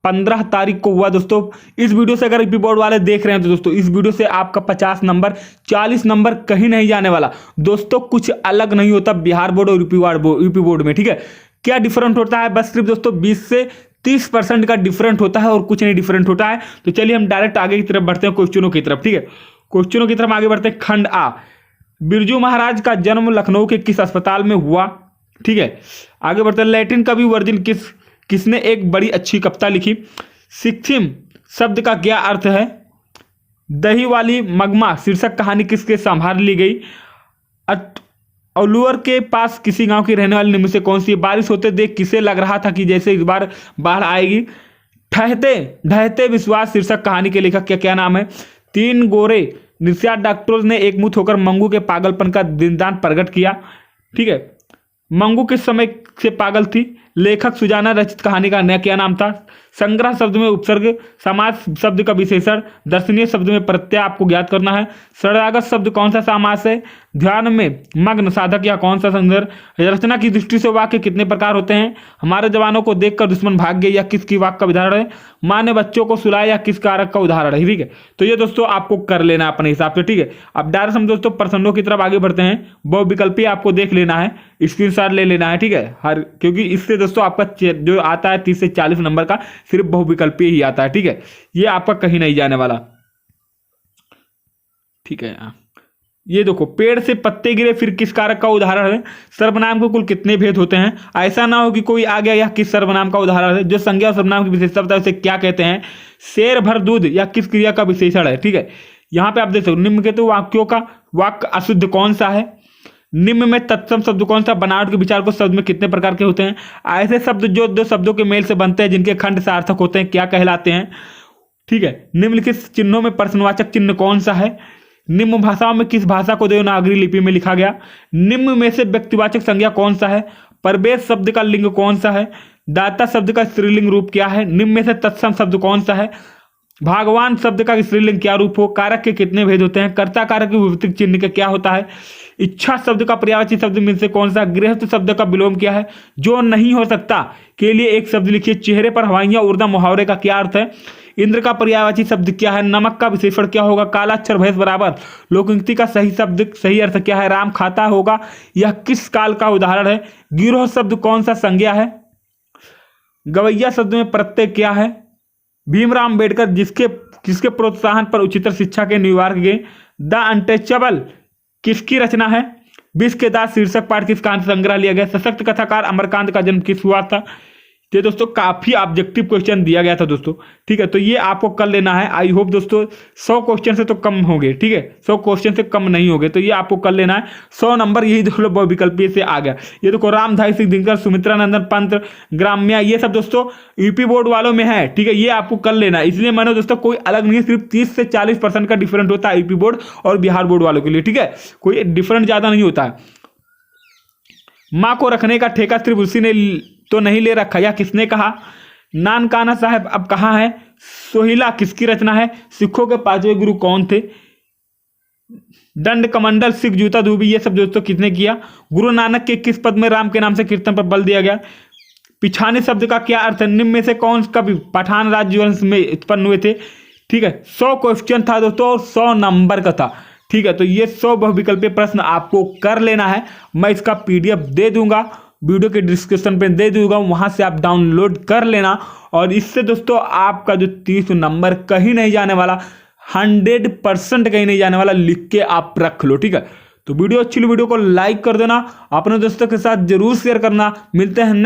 15 तारीख को हुआ दोस्तों। इस वीडियो से अगर यूपी बोर्ड वाले देख रहे हैं तो दोस्तों इस वीडियो से आपका 50 नंबर 40 नंबर कहीं नहीं जाने वाला दोस्तों। कुछ अलग नहीं होता बिहार बोर्ड और यूपी बोर्ड में, ठीक है। क्या डिफरेंट होता है? बस सिर्फ दोस्तों 20 से 30% का डिफरेंट होता है और कुछ नहीं डिफरेंट होता है। तो चलिए हम डायरेक्ट आगे की तरफ बढ़ते हैं, क्वेश्चनों की तरफ, ठीक है। क्वेश्चनों की तरफ आगे बढ़ते हैं। खंड आ, बिरजू महाराज का जन्म लखनऊ के किस अस्पताल में हुआ, ठीक है। आगे बढ़ते हैं। लैटिन कवि वर्जिन किसने एक बड़ी अच्छी कविता लिखी? सिक्किम शब्द का क्या अर्थ है? दही वाली मगमा शीर्षक कहानी किसके संभाल ली गई? अलवर के पास किसी गांव की रहने वाली निम्न से कौन सी? बारिश होते देख किसे लग रहा था कि जैसे इस बार बाढ़ आएगी? ठहते ढहते विश्वास शीर्षक कहानी के लेखक क्या नाम है? तीन गोरे निर्सियात डॉक्टरों ने एकमुठ होकर मंगू के पागलपन का दृष्टांत प्रकट किया, ठीक है। मंगू किस समय से पागल थी? लेखक सुजाना रचित कहानी का नया क्या नाम था? संग्रह शब्द में उपसर्ग, समास शब्द का विशेषण, दर्शनीय शब्द में प्रत्यय आपको ज्ञात करना है। शरणागत शब्द कौन सा समास है? ध्यान में मग्न साधक या कौन सा संदर्भ? रचना की दृष्टि से वाक्य कितने प्रकार होते हैं? हमारे जवानों को देखकर दुश्मन भाग गए या किसकी वाक्य का उदाहरण है? माँ ने बच्चों को सुलाया या किस कारक का उदाहरण है, ठीक है। तो ये दोस्तों आपको कर लेना अपने हिसाब से, ठीक है। अब डायरेक्ट हम दोस्तों प्रश्नों की तरफ आगे बढ़ते हैं। बहुविकल्पी आपको देख लेना है, स्क्रीनशॉट ले लेना है, ठीक है। क्योंकि इससे दोस्तों आपका जो आता है 30 से 40 नंबर का सिर्फ बहुविकल्पी ही आता है, ठीक है। ये आपका कहीं नहीं जाने वाला, ठीक है। ये देखो, पेड़ से पत्ते गिरे फिर किस कारक का उदाहरण है? सर्वनाम के कुल कितने भेद होते हैं? ऐसा ना हो कि कोई आ गया, यह किस सर्वनाम का उदाहरण है? जो संज्ञा और सर्वनाम की विशेषता है उसे क्या कहते हैं? शेर भर दूध या किस क्रिया का विशेषण है, ठीक है। यहां पे आप देख सकते हो निम्नलिखित वाक्यों का वाक्य अशुद्ध कौन सा है? निम्न में तत्सम शब्द कौन सा? बनावट के विचार को शब्द में कितने प्रकार के होते हैं? ऐसे शब्द जो दो शब्दों के मेल से बनते हैं जिनके खंड सार्थक होते हैं क्या कहलाते हैं, ठीक है। निम्नलिखित चिन्हों में प्रश्नवाचक चिन्ह कौन सा है? निम्न भाषाओं में किस भाषा को देवनागरी लिपि में लिखा गया? निम्न में से व्यक्तिवाचक संज्ञा कौन सा है? परवेश शब्द का लिंग कौन सा है? दाता शब्द का स्त्रीलिंग रूप क्या है? निम्न में से तत्सम शब्द कौन सा है? भागवान शब्द का स्त्रीलिंग क्या रूप हो? कारक के कितने भेद होते हैं? कर्ता कारक के विपरीत चिन्ह का क्या होता है? इच्छा शब्द का पर्यायवाची शब्द में से कौन सा? गृहस्थ शब्द का विलोम क्या है? जो नहीं हो सकता के लिए एक शब्द लिखिए। चेहरे पर हवाइयां उड़ना मुहावरे का क्या अर्थ है? इंद्र का पर्यायवाची शब्द क्या है? नमक का विशेषण क्या होगा? काला अक्षर भैंस बराबर लोकोक्ति का सही शब्द सही अर्थ क्या है? राम खाता होगा यह किस काल का उदाहरण है? गिरोह शब्द कौन सा संज्ञा है? गवैया शब्द में प्रत्यय क्या है? भीमराव अम्बेडकर किसके प्रोत्साहन पर उच्चतर शिक्षा के न्यूयॉर्क गए? द अनटचेबल किसकी रचना है? विष के दास शीर्षक पाठ किस कहानी से संग्रह लिया गया? सशक्त कथाकार अमरकांत का जन्म किस हुआ था? ये दोस्तों काफी ऑब्जेक्टिव क्वेश्चन दिया गया था दोस्तों, ठीक है। तो ये आपको कर लेना है। आई होप दोस्तों 100 क्वेश्चन से तो कम होंगे, ठीक है। 100 क्वेश्चन से कम नहीं होंगे, तो ये आपको कर लेना है। 100 नंबर यही देख लो बहुविकल्पी से आ गया। ये देखो रामधारी सिंह दिनकर, सुमित्रा नंदन पंत, ग्राम्या, ये सब दोस्तों यूपी बोर्ड वालों में है, ठीक है। ये आपको कर लेना है। इसलिए मैंने दोस्तों कोई अलग नहीं है, सिर्फ 30 से 40% का डिफरेंट होता है यूपी बोर्ड और बिहार बोर्ड वालों के लिए, ठीक है। कोई डिफरेंट ज्यादा नहीं होता है। माँ को रखने का ठेका सिर्फ उसी ने तो नहीं ले रखा, या किसने कहा? नानकाना साहब अब कहाँ है? सोहिला किसकी रचना है? सिखों के 5वें गुरु कौन थे? दंड कमंडल सिख जूता धोबी, ये सब दोस्तों किसने किया? गुरु नानक के किस पद में राम के नाम से कीर्तन पर बल दिया गया? पिछाने शब्द का क्या अर्थ है? निम्न में से कौन कवि पठान राजवंश में उत्पन्न हुए थे, ठीक है। 100 क्वेश्चन था दोस्तों और 100 नंबर का था, ठीक है। तो ये 100 बहुविकल्पीय प्रश्न आपको कर लेना है। मैं इसका PDF दे दूंगा, वीडियो के डिस्क्रिप्शन पे दे दूंगा, वहां से आप डाउनलोड कर लेना। और इससे दोस्तों आपका जो 30 नंबर कहीं नहीं जाने वाला, 100% कहीं नहीं जाने वाला, लिख के आप रख लो, ठीक है। तो वीडियो अच्छी, वीडियो को लाइक कर देना, अपने दोस्तों के साथ जरूर शेयर करना। मिलते हैं नेक्स्ट